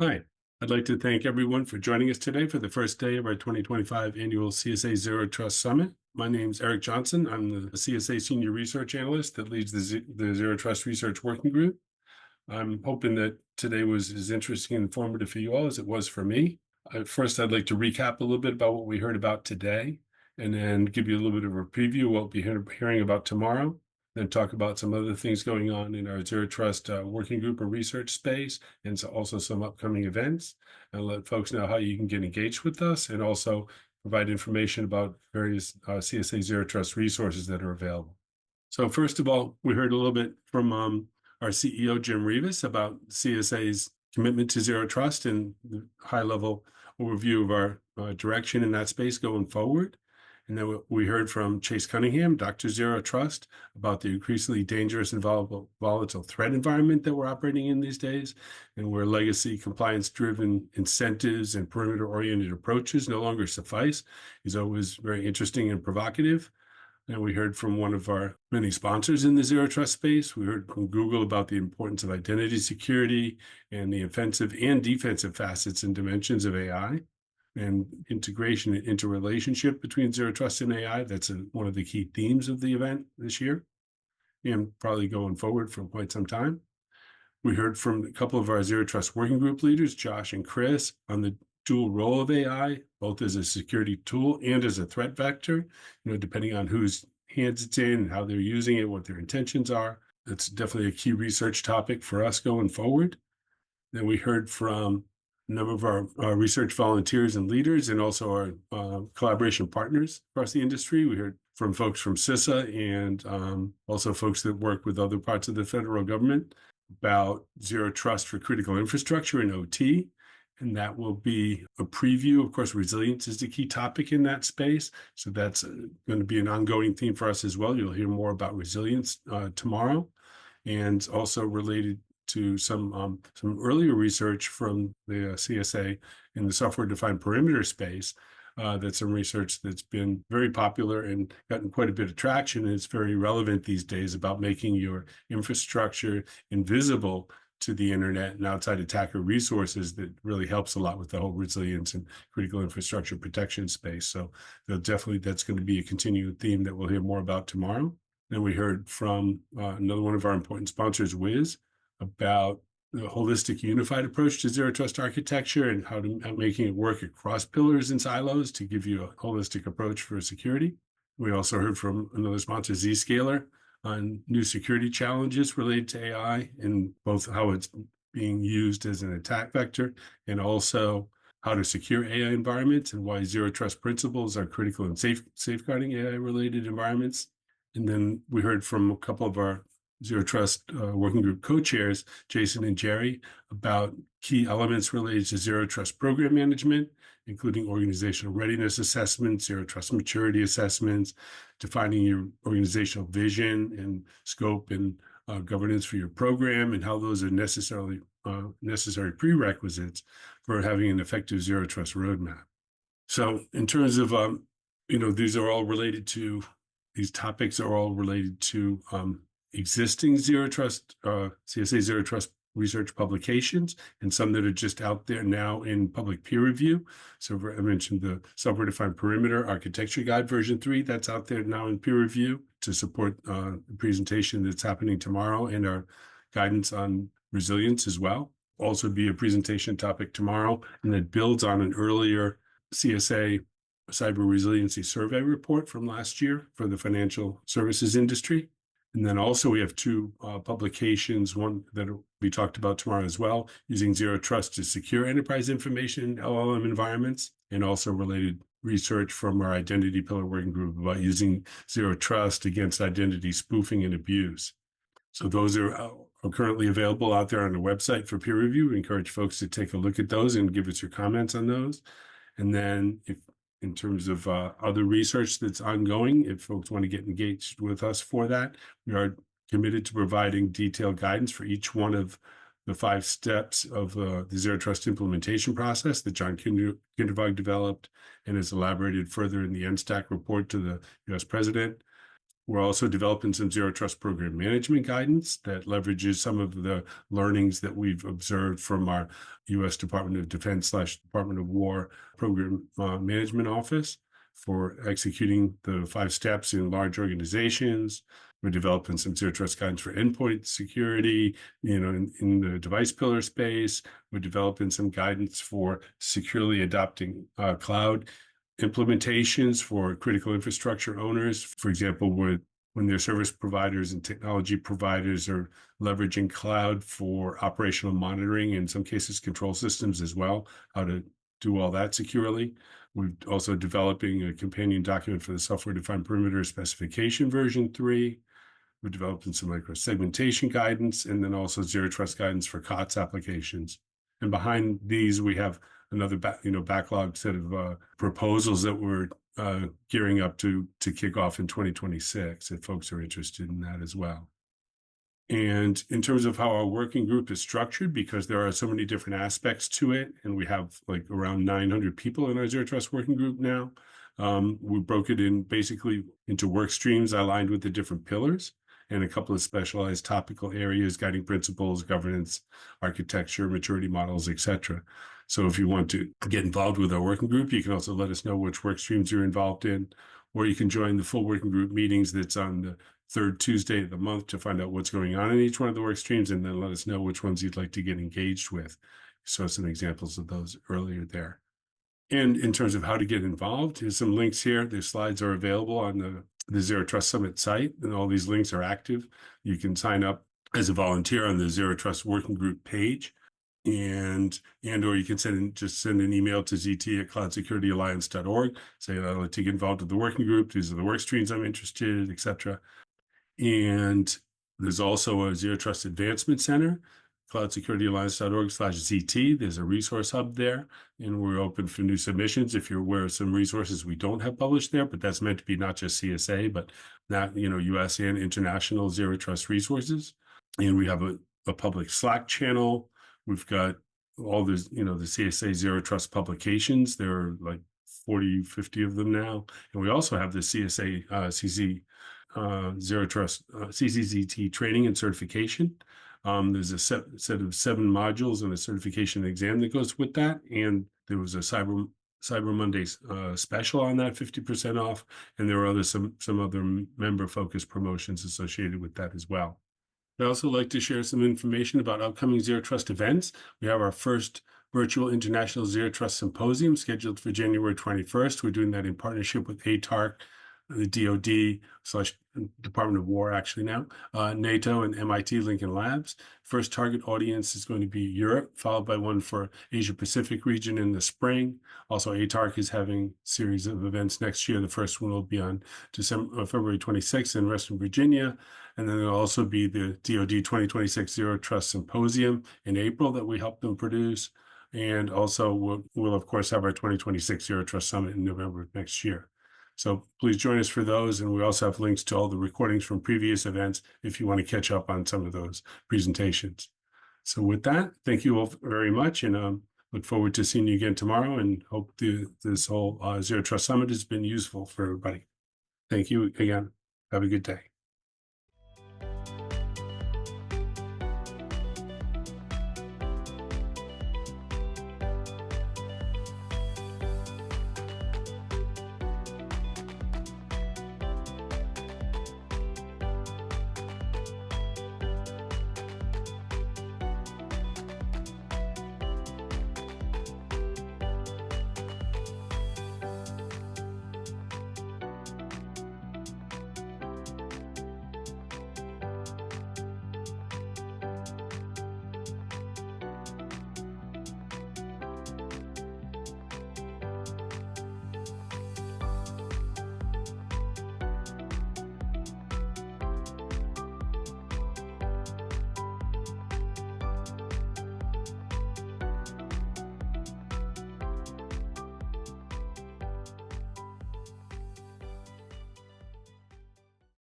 Hi, I'd like to thank everyone for joining us today for the first day of our 2025 annual CSA Zero Trust Summit. My name is Erik Johnson. I'm the CSA Senior Research Analyst that leads the Zero Trust Research Working Group. I'm hoping that today was as interesting and informative for you all as it was for me. First, I'd like to recap a little bit about what we heard about today, and then give you a little bit of a preview of what we'll be hearing about tomorrow. Then talk about some other things going on in our Zero Trust working group or research space, and so also some upcoming events, and let folks know how you can get engaged with us, and also provide information about various CSA Zero Trust resources that are available. So first of all, we heard a little bit from our CEO, Jim Rivas, about CSA's commitment to Zero Trust and the high-level overview of our direction in that space going forward. And then we heard from Chase Cunningham, Dr. Zero Trust, about the increasingly dangerous and volatile threat environment that we're operating in these days, and where legacy compliance-driven incentives and perimeter-oriented approaches no longer suffice. He's always very interesting and provocative. And we heard from one of our many sponsors in the Zero Trust space. We heard from Google about the importance of identity security and the offensive and defensive facets and dimensions of AI, and integration and interrelationship between Zero Trust and AI. That's one of the key themes of the event this year, and probably going forward for quite some time. We heard from a couple of our Zero Trust working group leaders, Josh and Chris, on the dual role of AI, both as a security tool and as a threat vector, depending on whose hands it's in and how they're using it, what their intentions are. That's definitely a key research topic for us going forward. Then we heard from a number of our research volunteers and leaders, and also our collaboration partners across the industry. We heard from folks from CISA and also folks that work with other parts of the federal government about Zero Trust for critical infrastructure and OT. And that will be a preview. Of course, resilience is the key topic in that space. So that's going to be an ongoing theme for us as well. You'll hear more about resilience tomorrow, and also related to some earlier research from the CSA in the software-defined perimeter space. That's some research that's been very popular and gotten quite a bit of traction. And it's very relevant these days about making your infrastructure invisible to the internet and outside attacker resources. That really helps a lot with the whole resilience and critical infrastructure protection space. So that's going to be a continued theme that we'll hear more about tomorrow. Then we heard from another one of our important sponsors, Wiz, about the holistic unified approach to Zero Trust architecture and how making it work across pillars and silos to give you a holistic approach for security. We also heard from another sponsor, Zscaler, on new security challenges related to AI, and both how it's being used as an attack vector, and also how to secure AI environments, and why Zero Trust principles are critical in safeguarding AI-related environments. And then we heard from a couple of our Zero Trust working group co-chairs, Jason and Jerry, about key elements related to Zero Trust program management, including organizational readiness assessments, Zero Trust maturity assessments, defining your organizational vision and scope and governance for your program, and how those are necessary prerequisites for having an effective Zero Trust roadmap. So in terms of, these topics are all related to existing Zero Trust, CSA Zero Trust research publications, and some that are just out there now in public peer review. So I mentioned the Software-Defined Perimeter Architecture Guide version 3, that's out there now in peer review to support the presentation that's happening tomorrow, and our guidance on resilience as well. Also be a presentation topic tomorrow, and that builds on an earlier CSA Cyber Resiliency Survey report from last year for the financial services industry. And then also we have two publications, one that will be talked about tomorrow as well, using Zero Trust to secure enterprise information in LLM environments, and also related research from our identity pillar working group about using Zero Trust against identity spoofing and abuse. So those are currently available out there on the website for peer review. We encourage folks to take a look at those and give us your comments on those. And then in terms of other research that's ongoing, if folks want to get engaged with us for that, we are committed to providing detailed guidance for each one of the 5 steps of the Zero Trust implementation process that John Kindervag developed and has elaborated further in the NSTAC report to the U.S. President. We're also developing some Zero Trust program management guidance that leverages some of the learnings that we've observed from our U.S. Department of Defense / Department of War Program Management Office for executing the 5 steps in large organizations. We're developing some Zero Trust guidance for endpoint security, in the device pillar space. We're developing some guidance for securely adopting cloud implementations for critical infrastructure owners. For example, when their service providers and technology providers are leveraging cloud for operational monitoring, in some cases control systems as well, how to do all that securely. We're also developing a companion document for the software-defined perimeter specification version 3. We're developing some micro-segmentation guidance, and then also Zero Trust guidance for COTS applications. And behind these, we have another backlog set of proposals that we're gearing up to kick off in 2026, if folks are interested in that as well. And in terms of how our working group is structured, because there are so many different aspects to it, and we have like around 900 people in our Zero Trust working group now, we broke it in basically into work streams aligned with the different pillars and a couple of specialized topical areas: guiding principles, governance, architecture, maturity models, etc. So if you want to get involved with our working group, you can also let us know which work streams you're involved in, or you can join the full working group meetings that's on the third Tuesday of the month to find out what's going on in each one of the work streams, and then let us know which ones you'd like to get engaged with. So some examples of those earlier there. And in terms of how to get involved, here's some links here. The slides are available on the Zero Trust Summit site, and all these links are active. You can sign up as a volunteer on the Zero Trust Working Group page, and or you can send an email to zt@cloudsecurityyalliance.org. Say, I'd like to get involved with the working group. These are the work streams I'm interested in, etc. And there's also a Zero Trust Advancement Center, cloudsecurityyalliance.org/ZT. There's a resource hub there, and we're open for new submissions. If you're aware of some resources we don't have published there, but that's meant to be not just CSA, but not, US and international Zero Trust resources. And we have a public Slack channel. We've got all the, the CSA Zero Trust publications. There are like 40, 50 of them now. And we also have the CSA Zero Trust CCZT training and certification. There's a set of 7 modules and a certification exam that goes with that. And there was a Cyber Monday special on that, 50% off. And there are some other member-focused promotions associated with that as well. I'd also like to share some information about upcoming Zero Trust events. We have our first virtual International Zero Trust Symposium scheduled for January 21st. We're doing that in partnership with ATARC, the DoD / Department of War, actually now, NATO, and MIT Lincoln Labs. First target audience is going to be Europe, followed by one for Asia Pacific region in the spring. Also, ATARC is having a series of events next year. The first one will be on February 26th in Western Virginia. And then there'll also be the DoD 2026 Zero Trust Symposium in April that we helped them produce. And also we'll of course have our 2026 Zero Trust Summit in November of next year. So please join us for those. And we also have links to all the recordings from previous events if you want to catch up on some of those presentations. So with that, thank you all very much, and look forward to seeing you again tomorrow, and hope this whole Zero Trust Summit has been useful for everybody. Thank you again. Have a good day.